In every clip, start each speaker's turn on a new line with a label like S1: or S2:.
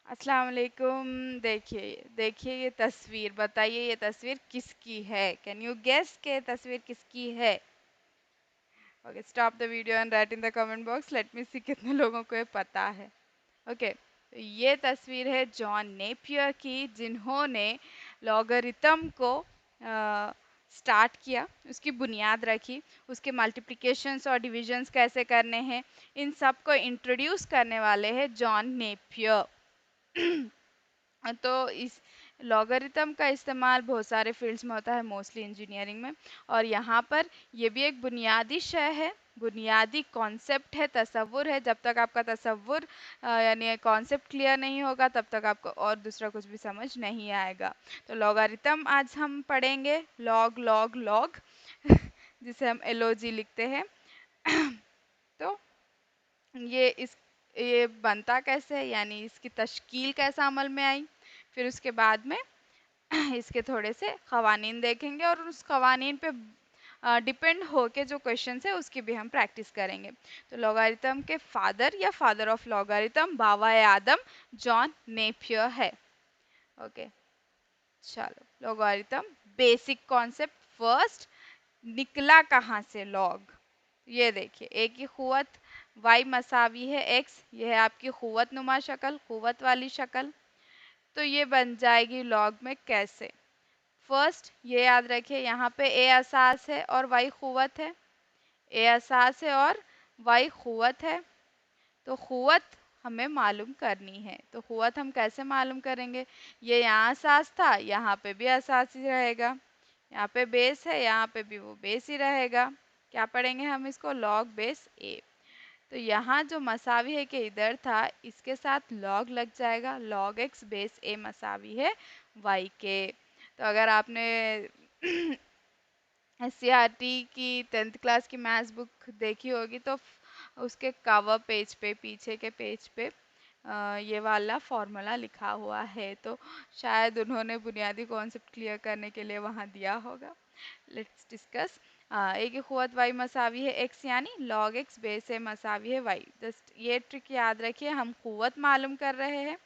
S1: अस्सलाम वालेकुम। देखिए देखिए ये तस्वीर, बताइए ये तस्वीर किसकी है? कैन यू गेस के ये तस्वीर किसकी है? Okay, stop the video and write in the comment box, let me see कितने लोगों को ये पता है। ओके, तो ये तस्वीर है जॉन नेपियर की, जिन्होंने लॉगरिथम को स्टार्ट किया, उसकी बुनियाद रखी, उसके मल्टीप्लिकेशंस और डिविजन्स कैसे करने हैं, इन सब को इंट्रोड्यूस करने वाले हैं जॉन नेपियर। तो इस लॉगरिथम का इस्तेमाल बहुत सारे फील्ड्स में होता है, मोस्टली इंजीनियरिंग में। और यहाँ पर ये भी एक बुनियादी शय है, बुनियादी कॉन्सेप्ट है, तसव्वुर है। जब तक आपका तसव्वुर यानी कॉन्सेप्ट क्लियर नहीं होगा तब तक आपको और दूसरा कुछ भी समझ नहीं आएगा। तो लॉगरिथम आज हम पढ़ेंगे, लॉग लॉग लॉग जिसे हम LOG लिखते हैं। तो ये बनता कैसे है, यानी इसकी तश्कील कैसे अमल में आई, फिर उसके बाद में इसके थोड़े से क़वानीन देखेंगे और उस क़वानीन पे डिपेंड होके जो क्वेश्चन है उसकी भी हम प्रैक्टिस करेंगे। तो लॉगरिथम के फादर या father of logarithm Baba Adam John Napier है। ओके, चलो लॉगरिथम बेसिक कॉन्सेप्ट फर्स्ट, निकला कहाँ से लॉग? ये देखिए, ए की क़ुव्वत y मसावी है x, ये है आपकी क़ुव्वत नुमा शक्ल, क़ुव्वत वाली शक्ल। तो ये बन जाएगी लॉग में कैसे? फर्स्ट ये याद रखिए, यहाँ पे a असास है और y क़ुव्वत है, a असास है और y क़ुव्वत है। तो क़ुव्वत हमें मालूम करनी है, तो क़ुव्वत हम कैसे मालूम करेंगे? ये यहाँ असास था, यहाँ पे भी असास ही रहेगा, यहाँ पे बेस है, यहाँ पे भी वो बेस ही रहेगा। क्या पढ़ेंगे हम इसको? Log base a। तो यहाँ जो मसावी है कि इधर था, इसके साथ लॉग लग जाएगा, लॉग x बेस a मसावी है y के। तो अगर आपने SCERT की 10th क्लास की मैथ्स बुक देखी होगी तो उसके कवर पेज पे, पीछे के पेज पे ये वाला फॉर्मूला लिखा हुआ है, तो शायद उन्होंने बुनियादी कॉन्सेप्ट क्लियर करने के लिए वहाँ दिया होगा। Let's discuss. ए की क़ुव्वत y मसावी है x, यानी log x बेस a मसावी है y। जस्ट ये ट्रिक याद रखिए, हम क़ुव्वत मालूम कर रहे हैं,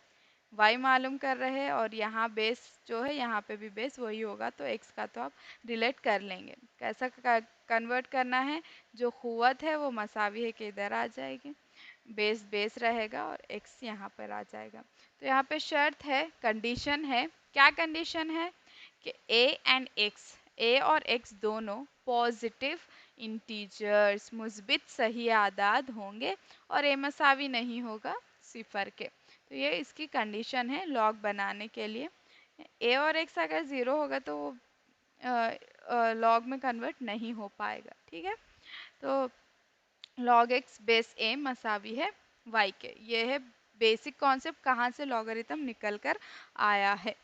S1: y मालूम कर रहे हैं, और यहाँ बेस जो है यहाँ पे भी बेस वही होगा, तो x का तो आप रिलेट कर लेंगे। कैसा कन्वर्ट करना है? जो क़ुव्वत है वो मसावी है कि इधर आ जाएगी, बेस बेस रहेगा और x यहाँ पर आ जाएगा। तो यहाँ पे शर्त है, कंडीशन है। क्या कंडीशन है? कि a एंड x, a और x दोनों पॉजिटिव इंटीजर्स, मुस्बित सही आदाद होंगे और a मसावी नहीं होगा सिफर के। तो ये इसकी कंडीशन है लॉग बनाने के लिए। a और x अगर ज़ीरो होगा तो वो लॉग में कन्वर्ट नहीं हो पाएगा, ठीक है। तो log x बेस a मसावी है y के। ये है बेसिक कॉन्सेप्ट, कहाँ से लॉगरिथम निकल कर आया है।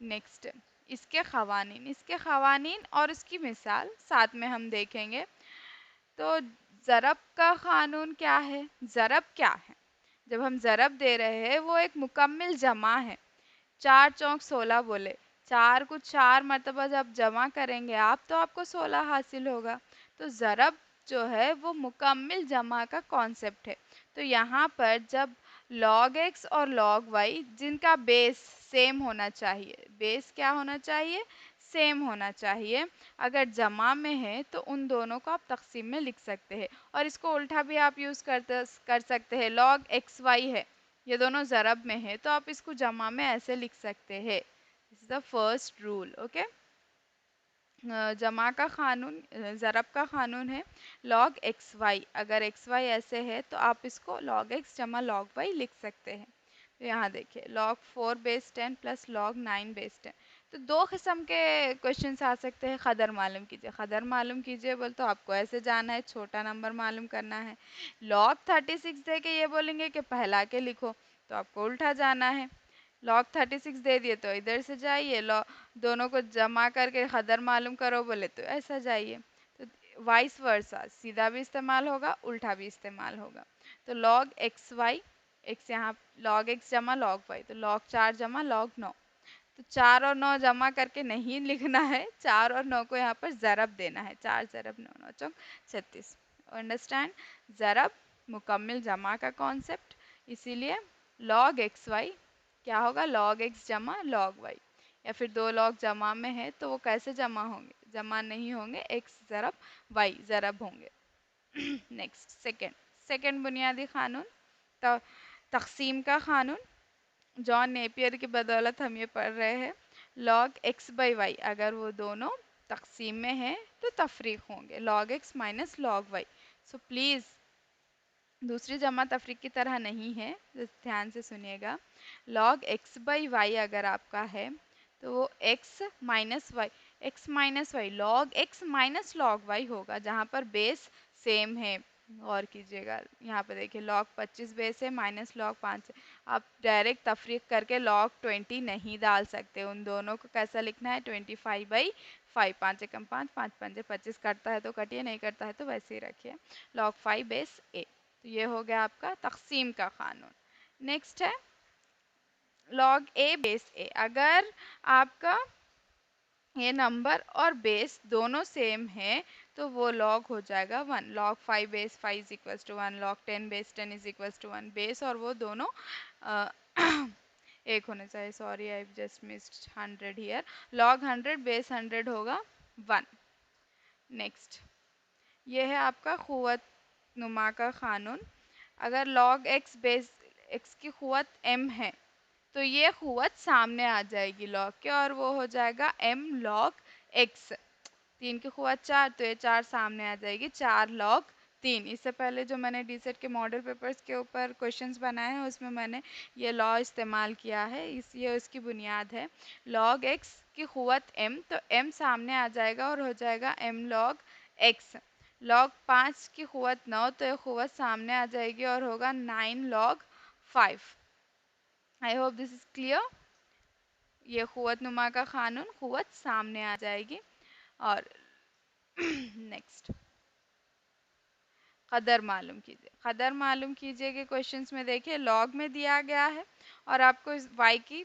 S1: नेक्स्ट, इसके क़वानीन और उसकी मिसाल साथ में हम देखेंगे। तो ज़रब का क़ानून क्या है? ज़रब क्या है? जब हम ज़रब दे रहे हैं वो एक मुकम्मिल जमा है। 4 चौक 16 बोले, 4 को 4 मरतबा जब जमा करेंगे आप तो आपको 16 हासिल होगा। तो ज़रब जो है वो मुकम्मिल जमा का कॉन्सेप्ट है। तो यहाँ पर जब log x और log y जिनका बेस सेम होना चाहिए, बेस क्या होना चाहिए? सेम होना चाहिए। अगर जमा में है तो उन दोनों को आप तक़सीम में लिख सकते हैं, और इसको उल्टा भी आप यूज़ कर सकते हैं। log x y है, ये दोनों ज़रब में है, तो आप इसको जमा में ऐसे लिख सकते हैं। This is the first rule, okay. जमा का क़ानून, ज़रब का क़ानून है log x y। अगर x y ऐसे है तो आप इसको log x जमा log y लिख सकते हैं। तो यहाँ देखिए, log 4 base 10 plus log 9 base 10। तो दो किस्म के क्वेश्चन आ सकते हैं। क़दर मालूम कीजिए, क़दर मालूम कीजिए बोल तो आपको ऐसे जाना है, छोटा नंबर मालूम करना है। log 36 दे के ये बोलेंगे कि पहला के लिखो, तो आपको उल्टा जाना है। log 36 दे दिए तो इधर से जाइए, दोनों को जमा करके क़दर मालूम करो बोले तो ऐसा जाइए। तो वाइस वर्सा, सीधा भी इस्तेमाल होगा, उल्टा भी इस्तेमाल होगा। तो log x y, x यहाँ log x जमा log y, तो log 4 जमा log 9। तो 4 और 9 जमा करके नहीं लिखना है, 4 और 9 को यहाँ पर ज़रब देना है। 4 ज़रब 9, 9 चौक 36। अंडरस्टैंड? ज़रब मुकम्मिल जमा का कॉन्सेप्ट, इसीलिए log x y क्या होगा, log x जमा log y। या फिर दो log जमा में है तो वो कैसे जमा होंगे, जमा नहीं होंगे, x ज़रब y ज़रब होंगे। नेक्स्ट सेकंड, सेकंड बुनियादी कानून, तक़सीम का कानून। जॉन नेपियर की बदौलत हम ये पढ़ रहे हैं। log x बाई वाई अगर वो दोनों तक़सीम में है तो तफरीक होंगे, log x minus log y। So please दूसरी जमा तफरीक की तरह नहीं है, ध्यान से सुनिएगा। log x बाई वाई अगर आपका है तो वो x minus Y, X minus Y, log X minus log Y होगा, जहाँ पर बेस सेम है। और कीजिएगा यहाँ पे देखिए log 25 बेस है, माइनस log 5 है। आप डायरेक्ट तफरीक करके log 20 नहीं डाल सकते, उन दोनों को कैसा लिखना है, 25 बाई 5, 5 एकम 5, 5 पंजे 25, कटता है तो कटिए, नहीं करता है तो वैसे ही रखिए। log 5 बेस ए, तो ये हो गया आपका तक़सीम का कानून। नेक्स्ट है log a बेस ए। अगर आपका ये नंबर और बेस दोनों सेम है तो वो log हो जाएगा 1। log 5 base 5 is equals to 1, log 10 base 10 is equals to 1। Base और वो दोनों अ, एक होने चाहिए, sorry I just missed 100 here. log 100 base 100 होगा 1। नेक्स्ट, ये है आपका क़ुव्वत नुमा का क़ानून। अगर log x बेस x की क़ुव्वत m है तो ये क़ुव्वत सामने आ जाएगी log के, और वो हो जाएगा m log x। 3 की क़ुव्वत 4 तो ये 4 सामने आ जाएगी, 4 log 3। इससे पहले जो मैंने डीसेट के मॉडल पेपर्स के ऊपर क्वेश्चंस बनाए हैं उसमें मैंने ये लॉ इस्तेमाल किया है, ये उसकी बुनियाद है। log x की क़ुव्वत m तो m सामने आ जाएगा और हो जाएगा m log x। log 5 की क़ुव्वत 9 तो ये क़ुव्वत सामने आ जाएगी और होगा 9 log 5। I hope this is clear. ये क़ुव्वत नुमा का क़ानून, क़ुव्वत सामने आ जाएगी। और नेक्स्ट, कदर मालूम कीजिए। कदर मालूम कीजिए कि क्वेश्चंस में देखिए log में दिया गया है और आपको इस y की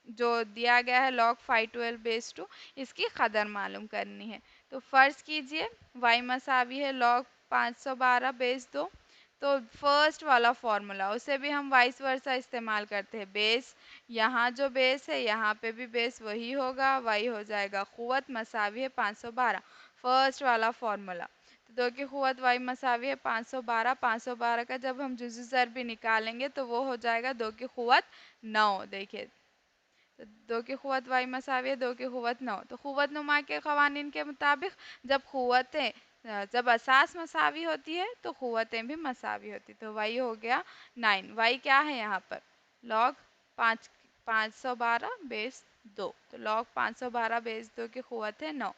S1: जो दिया गया है log 512 बेस 2, इसकी कदर मालूम करनी है। तो फ़र्ज़ कीजिए y मसावी है log 512 बेस 2। तो फर्स्ट वाला फॉर्मूला उसे भी हम वाइस वर्सा इस्तेमाल करते हैं। बेस यहाँ जो बेस है यहाँ पे भी बेस वही होगा, y हो जाएगा क़ुव्वत मसावी है 512, फर्स्ट वाला फॉर्मूला। तो 2 की क़ुव्वत y मसावी है 512, 512 का जब हम जुज़ू ज़र भी निकालेंगे तो वो हो जाएगा 2 की क़ुव्वत 9। देखिए तो 2 की क़ुव्वत y मसावी है 2 की क़ुव्वत 9। तो क़ुव्वत नुमा के क़वानीन के मुताबिक जब असास मसावी होती है तो क़ुव्वतें भी मसावी होती, तो y हो गया 9। y क्या है यहाँ पर, log 512 बेस 2, तो log 512 बेस 2 की क़ुव्वत है 9।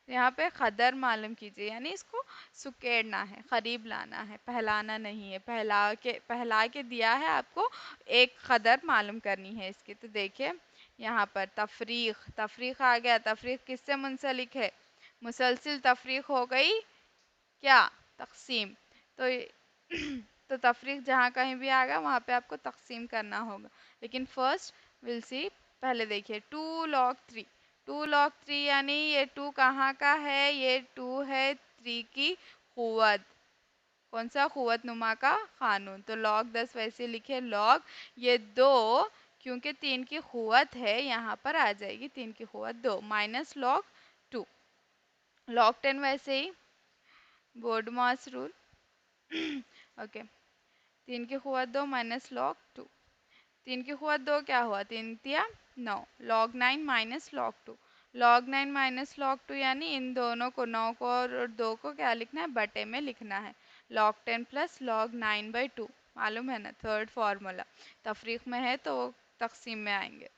S1: यहाँ पे कदर मालूम कीजिए, यानी इसको सुकेड़ना है, करीब लाना है, पहलाना नहीं है। पहला के दिया है आपको, एक कदर मालूम करनी है इसकी। तो देखिए यहाँ पर तफरीक, तफरीक आ गया। तफरीक किससे मुंसलिक है, मुसलसिल तफरीक हो गई क्या, तक़सीम। तो तो तफरीक जहाँ कहीं भी आ गया वहाँ पे आपको तक़सीम करना होगा। लेकिन फर्स्ट विल सी, पहले देखिए 2 log 3, 2 log 3 यानी ये 2 कहाँ का है, ये 2 है 3 की क़ुव्वत। कौन सा, क़ुव्वत नुमा का क़ानून। तो log 10 वैसे लिखे log ये 2, क्योंकि 3 की क़ुव्वत है यहाँ पर आ जाएगी 3 की क़ुव्वत 2 माइनस log 2। log 10 वैसे ही बोर्ड मास रूल ओके। 3 की क़ुव्वत 2 माइनस log 2, 3 की क़ुव्वत 2 क्या हुआ, 3 तिया 9, log 9 minus log 2। log 9 minus log 2 यानी इन दोनों को, 9 को और 2 को क्या लिखना है, बटे में लिखना है। log 10 प्लस log 9 बाई 2 मालूम है ना, थर्ड फार्मूला। तफरीक में है तो तक़सीम में आएंगे।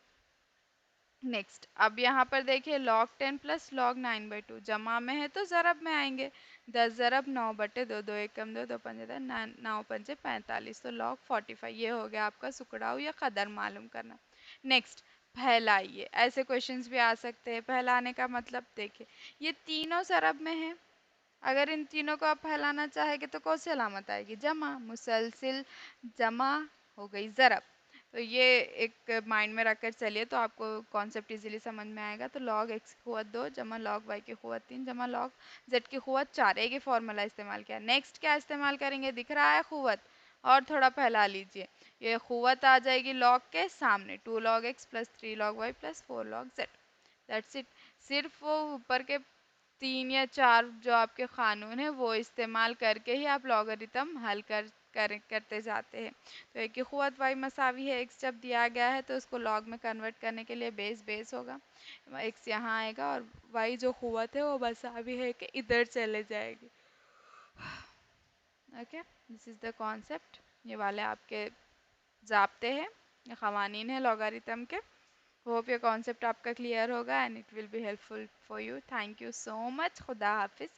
S1: नेक्स्ट, अब यहाँ पर देखिए log 10 प्लस log 9 बाई 2 जमा में है तो ज़रब में आएंगे। 10 ज़रब 9 बटे 2, 2 एकम 2, 2 पंजे 10, 9 पंजे 45, तो log 45। ये हो गया आपका सुकड़ाऊ या कदर मालूम करना। नेक्स्ट, फैलाइए। ऐसे क्वेश्चंस भी आ सकते हैं। फैलाने का मतलब देखिए ये तीनों ज़रब में है, अगर इन तीनों को आप फैलाना चाहेंगे तो कौन सी अलामत आएगी, जमा। मुसलसिल जमा हो गई ज़रब। तो ये एक माइंड में रखकर चलिए तो आपको कॉन्सेप्ट इजीली समझ में आएगा। तो log x की क़ुव्वत 2 जमा log y की क़ुव्वत 3 जमा log z की क़ुव्वत 4, एक ही फॉर्मूला इस्तेमाल किया। नेक्स्ट क्या इस्तेमाल करेंगे, दिख रहा है क़ुव्वत, और थोड़ा फैला लीजिए। ये क़ुव्वत आ जाएगी लॉग के सामने, 2 log x plus 3 log y plus 4 log z। That's it. सिर्फ वो ऊपर के 3 या 4 जो आपके क़ानून हैं वो इस्तेमाल करके ही आप लॉगरिथम हल करते जाते हैं। तो एक की क़ुव्वत y मसावी है x जब दिया गया है तो उसको लॉग में कन्वर्ट करने के लिए बेस होगा, x यहाँ आएगा और y जो क़ुव्वत है वो मसावी है कि इधर चले जाएगी। Okay, this is the concept. ये वाले आपके ज़ाब्ते हैं, ये क़वानीन है लॉगरिथम के। होप ये कॉन्सेप्ट आपका क्लियर होगा and it will be helpful for you. Thank you so much. खुदा हाफिज़।